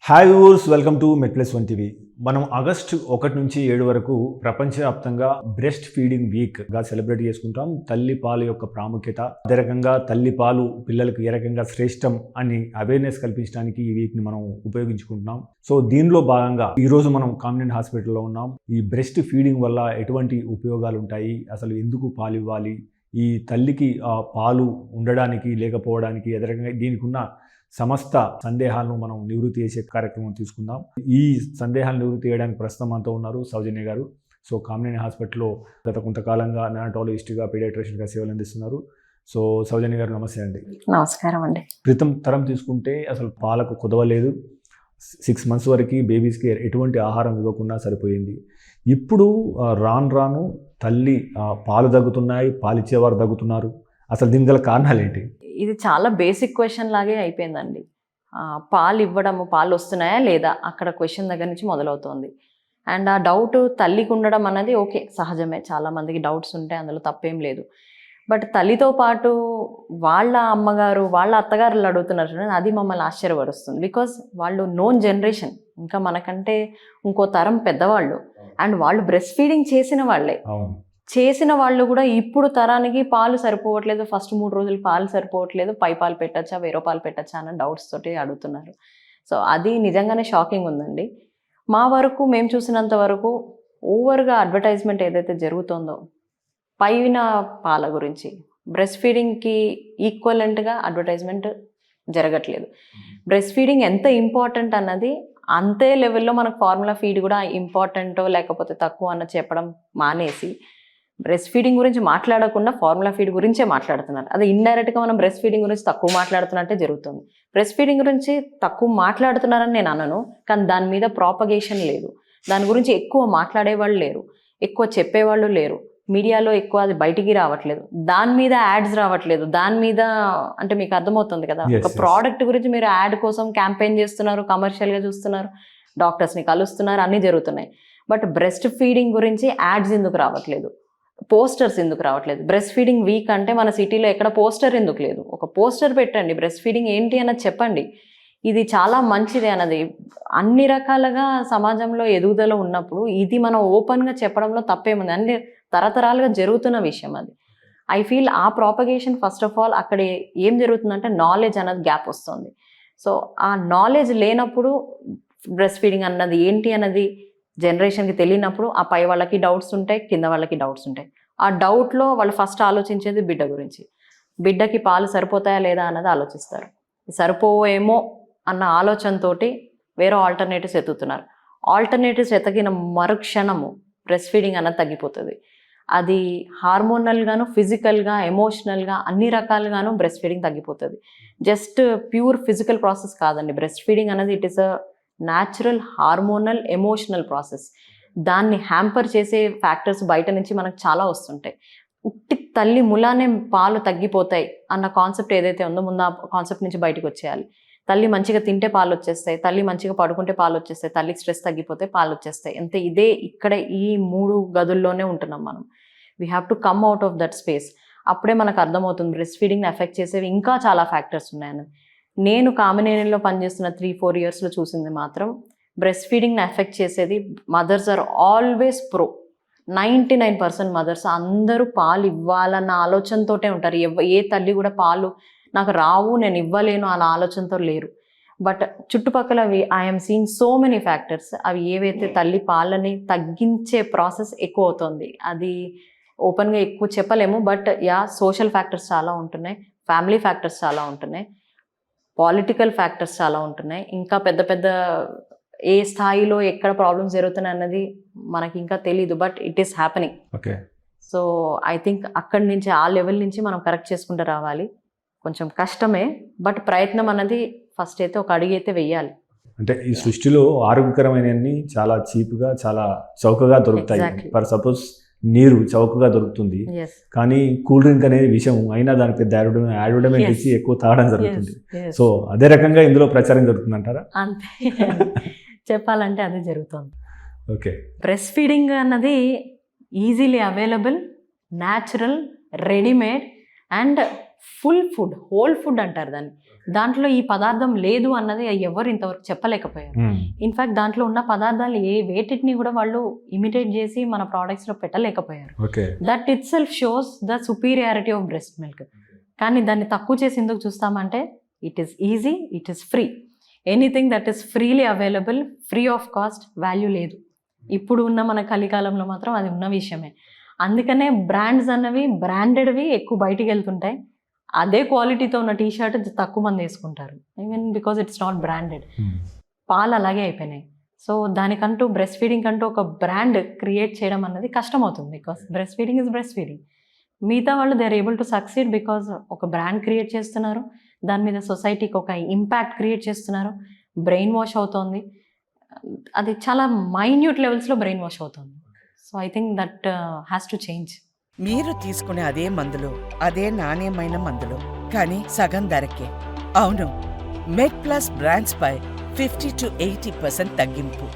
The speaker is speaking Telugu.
హాయ్ వ్యూవర్స్, వెల్కమ్ టు మెట్ప్లస్1 టీవీ. మనం ఆగస్టు 1 నుంచి 7 వరకు ప్రపంచవ్యాప్తంగా బ్రెస్ట్ ఫీడింగ్ వీక్గా సెలబ్రేట్ చేసుకుంటాం. తల్లి పాలు యొక్క ప్రాముఖ్యత, అదే రకంగా తల్లి పాలు పిల్లలకు ఏ రకంగా శ్రేష్టం అని అవేర్నెస్ కల్పించడానికి ఈ వీక్ని మనం ఉపయోగించుకుంటున్నాం. సో దీనిలో భాగంగా ఈరోజు మనం కామినెంట్ హాస్పిటల్లో ఉన్నాం. ఈ బ్రెస్ట్ ఫీడింగ్ వల్ల ఎటువంటి ఉపయోగాలు ఉంటాయి, అసలు ఎందుకు పాలు ఇవ్వాలి, ఈ తల్లికి పాలు ఉండడానికి లేకపోవడానికి అదే రకంగా దీనికి ఉన్న సమస్త సందేహాలను మనం నివృత్తి చేసే కార్యక్రమం తీసుకుందాం. ఈ సందేహాలను నివృత్తి చేయడానికి ప్రస్తుతం మనతో ఉన్నారు సౌజన్య గారు. సో కామినెంట్ హాస్పిటల్లో గత కొంతకాలంగా నెనాటాలజిస్ట్గా పీడియాట్రిషియన్గా సేవలు అందిస్తున్నారు. సో సౌజన్య గారు నమస్తే అండి. నమస్కారం అండి. క్రితం తరం తీసుకుంటే అసలు పాలకు కుదవలేదు. 6 months వరకు బేబీస్కి ఎటువంటి ఆహారం ఇవ్వకుండా సరిపోయింది. ఇప్పుడు రాను తల్లి పాలు తగ్గుతున్నాయి, పాలిచ్చేవారు తగ్గుతున్నారు. అసలు దీని గల కారణాలు ఏంటి? ఇది చాలా బేసిక్ క్వశ్చన్ లాగే అయిపోయిందండి. పాలు వస్తున్నాయా లేదా అక్కడ క్వశ్చన్ దగ్గర నుంచి మొదలవుతుంది. అండ్ ఆ డౌట్ తల్లికి ఉండడం అన్నది ఓకే, సహజమే. చాలామందికి డౌట్స్ ఉంటాయి, అందులో తప్పేం లేదు. బట్ తల్లితో పాటు వాళ్ళ అమ్మగారు, వాళ్ళ అత్తగారులు అడుగుతున్నారు చూడండి, అది మమ్మల్ని ఆశ్చర్యపరుస్తుంది. బికాజ్ వాళ్ళు నోన్ జనరేషన్, ఇంకా మనకంటే ఇంకో తరం పెద్దవాళ్ళు. అండ్ వాళ్ళు బ్రెస్ట్ ఫీడింగ్ చేసిన వాళ్ళే. చేసిన వాళ్ళు కూడా ఇప్పుడు తరానికి పాలు సరిపోవట్లేదు, ఫస్ట్ 3 రోజులు పాలు సరిపోవట్లేదు, పాలు పెట్టచ్చా, వేరే పాలు పెట్టచ్చా అన్న డౌట్స్ తోటి అడుగుతున్నారు. సో అది నిజంగానే షాకింగ్ ఉందండి. మా వరకు మేము చూసినంత వరకు ఓవర్గా అడ్వర్టైజ్మెంట్ ఏదైతే జరుగుతుందో పైన పాల గురించి, బ్రెస్ట్ ఫీడింగ్కి ఈక్వలెంట్గా అడ్వర్టైజ్మెంట్ జరగట్లేదు. బ్రెస్ట్ ఫీడింగ్ ఎంత ఇంపార్టెంట్ అన్నది అంతే లెవెల్లో మనకు ఫార్ములా ఫీడ్ కూడా ఇంపార్టెంటో లేకపోతే తక్కువ అన్న చెప్పడం మానేసి బ్రెస్ట్ ఫీడింగ్ గురించి మాట్లాడకుండా ఫార్ములా ఫీడ్ గురించే మాట్లాడుతున్నారు. అది ఇండైరెక్ట్గా మనం బ్రెస్ట్ ఫీడింగ్ గురించి తక్కువ మాట్లాడుతున్నట్టే జరుగుతుంది. బ్రెస్ట్ ఫీడింగ్ గురించి తక్కువ మాట్లాడుతున్నారని నేను అనను, కానీ దాని మీద ప్రాపగేషన్ లేదు, దాని గురించి ఎక్కువ మాట్లాడేవాళ్ళు లేరు, ఎక్కువ చెప్పేవాళ్ళు లేరు, మీడియాలో ఎక్కువ అది బయటికి రావట్లేదు, దాని మీద యాడ్స్ రావట్లేదు. దాని మీద అంటే మీకు అర్థమవుతుంది కదా, ఒక ప్రోడక్ట్ గురించి మీరు యాడ్ కోసం క్యాంపెయిన్ చేస్తున్నారు, కమర్షియల్గా చూస్తున్నారు, డాక్టర్స్ని కలుస్తున్నారు, అన్నీ జరుగుతున్నాయి. బట్ బ్రెస్ట్ ఫీడింగ్ గురించి యాడ్స్ ఎందుకు రావట్లేదు, పోస్టర్స్ ఎందుకు రావట్లేదు? బ్రెస్ట్ ఫీడింగ్ వీక్ అంటే మన సిటీలో ఎక్కడ పోస్టర్ ఎందుకు లేదు? ఒక పోస్టర్ పెట్టండి, బ్రెస్ట్ ఫీడింగ్ ఏంటి అన్నది చెప్పండి. ఇది చాలా మంచిది అన్నది అన్ని రకాలుగా సమాజంలో ఎదుగుదల ఉన్నప్పుడు ఇది మనం ఓపెన్గా చెప్పడంలో తప్పేముంది? అన్ని తరతరాలుగా జరుగుతున్న విషయం అది. ఐ ఫీల్ ఆ ప్రాపగేషన్ ఫస్ట్ ఆఫ్ ఆల్ అక్కడ ఏం జరుగుతుందంటే నాలెడ్జ్ అన్నది గ్యాప్ వస్తుంది. సో ఆ నాలెడ్జ్ లేనప్పుడు బ్రెస్ట్ ఫీడింగ్ అన్నది ఏంటి అన్నది జనరేషన్కి తెలియనప్పుడు ఆ పై వాళ్ళకి డౌట్స్ ఉంటాయి, కింద వాళ్ళకి డౌట్స్ ఉంటాయి. ఆ డౌట్లో వాళ్ళు ఫస్ట్ ఆలోచించేది బిడ్డ గురించి. బిడ్డకి పాలు సరిపోతాయా లేదా అన్నది ఆలోచిస్తారు. సరిపోయేమో అన్న ఆలోచనతోటి వేరే ఆల్టర్నేటివ్స్ ఎత్తుతున్నారు. ఆల్టర్నేటివ్స్ ఎతకిన మరుక్షణము బ్రెస్ట్ ఫీడింగ్ అన్నది తగ్గిపోతుంది. అది హార్మోనల్గాను, ఫిజికల్గా, ఎమోషనల్గా అన్ని రకాలుగాను బ్రెస్ట్ ఫీడింగ్ తగ్గిపోతుంది. జస్ట్ ప్యూర్ ఫిజికల్ ప్రాసెస్ కాదండి బ్రెస్ట్ ఫీడింగ్ అనేది. It is a natural, hormonal, emotional process. దాన్ని హ్యాంపర్ చేసే ఫ్యాక్టర్స్ బయట నుంచి మనకు చాలా వస్తుంటాయి. ఉట్టి తల్లి ములానే పాలు తగ్గిపోతాయి అన్న కాన్సెప్ట్ ఏదైతే ఉందో ముందు ఆ కాన్సెప్ట్ నుంచి బయటకు వచ్చేయాలి. తల్లి మంచిగా తింటే పాలు వచ్చేస్తాయి, తల్లి మంచిగా పడుకుంటే పాలు వచ్చేస్తాయి, తల్లికి స్ట్రెస్ తగ్గిపోతే పాలు వచ్చేస్తాయి. అంతే. ఇదే ఇక్కడ ఈ 3 గదుల్లోనే ఉంటున్నాం మనం. We have to come out of that space. అప్పుడే మనకు అర్థమవుతుంది బ్రెస్ట్ ఫీడింగ్ని ఎఫెక్ట్ చేసేవి ఇంకా చాలా ఫ్యాక్టర్స్ ఉన్నాయని. నేను కామినేనిలో పనిచేస్తున్న 3-4 yearsలో చూసింది మాత్రం బ్రెస్ట్ ఫీడింగ్ని ఎఫెక్ట్ చేసేది mothers are always pro. 99% mothers అందరూ పాలు ఇవ్వాలన్న ఆలోచనతోటే ఉంటారు. ఏ తల్లి కూడా పాలు నాకు రావు, నేను ఇవ్వలేను అన్న ఆలోచనతో లేరు. బట్ చుట్టుపక్కల I'm seeing so many factors. అవి ఏవైతే తల్లి పాలని తగ్గించే ప్రాసెస్ ఎక్కువ అవుతుంది. అది ఓపెన్గా ఎక్కువ చెప్పలేము. బట్ సోషల్ ఫ్యాక్టర్స్ చాలా ఉంటున్నాయి, ఫ్యామిలీ ఫ్యాక్టర్స్ చాలా ఉంటున్నాయి, పాలిటికల్ ఫ్యాక్టర్స్ చాలా ఉంటున్నాయి. ఇంకా పెద్ద పెద్ద ఏ స్థాయిలో ఎక్కడ ప్రాబ్లమ్స్ జరుగుతున్నాయి అన్నది మనకి ఇంకా తెలీదు. But it is happening. Okay. So I think అక్కడి నుంచి ఆ లెవెల్ నుంచి మనం కరెక్ట్ చేసుకుంటూ రావాలి. కొంచెం కష్టమే, బట్ ప్రయత్నం అన్నది ఫస్ట్ అయితే ఒక అడుగు అయితే వెయ్యాలి. అంటే ఈ సృష్టిలో ఆరోగ్యకరమైనవన్నీ చాలా చీప్గా, చాలా చౌకగా దొరుకుతాయి. ఫర్ సపోజ్ నీరు చౌకగా దొరుకుతుంది, కానీ కూల్ డ్రింక్ అనేది విషయం అయినా దానికి పెద్ద అడ్వర్టైజ్మెంట్ ఇచ్చి ఎక్కువ తాగడం జరుగుతుంది. సో అదే రకంగా ఇందులో ప్రచారం జరుగుతుంది అంటారా? అంతే చెప్పాలంటే అదే జరుగుతుంది. ఓకే. బ్రెస్ట్ ఫీడింగ్ అన్నది easily available, natural, readymade and full food, whole food అంటారు దాన్ని. దాంట్లో ఈ పదార్థం లేదు అన్నది ఎవరు ఇంతవరకు చెప్పలేకపోయారు. ఇన్ఫాక్ట్ దాంట్లో ఉన్న పదార్థాలు వేటిని కూడా వాళ్ళు ఇమిటేట్ చేసి మన ప్రోడక్ట్స్లో పెట్టలేకపోయారు. Okay. That itself shows the superiority of breast milk. కానీ దాన్ని తక్కువ చేసి ఎందుకు చూస్తామంటే it is easy, it is free. Anything that is freely available, free of cost, value లేదు. ఇప్పుడు ఉన్న మన కలికాలంలో మాత్రం అది ఉన్న విషయమే. అందుకనే బ్రాండ్స్ అన్నవి బ్రాండెడ్వి ఎక్కువ బయటికి వెళ్తుంటాయి. అదే క్వాలిటీతో ఉన్న టీ షర్ట్ తక్కువ మంది వేసుకుంటారు, even because it's not branded. పాలు అలాగే అయిపోయినాయి. సో దానికంటూ బ్రెస్ట్ ఫీడింగ్ అంటూ ఒక బ్రాండ్ క్రియేట్ చేయడం అన్నది కష్టం అవుతుంది. Because breastfeeding is breastfeeding. మిగతా వాళ్ళు they are able to succeed because ఒక బ్రాండ్ క్రియేట్ చేస్తున్నారు, దాని మీద సొసైటీకి ఒక ఇంపాక్ట్ క్రియేట్ చేస్తున్నారు, బ్రెయిన్ వాష్ అవుతోంది. అది చాలా మైన్యూట్ లెవెల్స్లో బ్రెయిన్ వాష్ అవుతుంది. So I think that has to change. మీరు తీసుకునే అదే మందులు, అదే నాణ్యమైన మందులు, కానీ సగం ధరకే. అవును, మెడ్ ప్లస్ బ్రాండ్స్ పై 50 to 80% తగ్గింపు.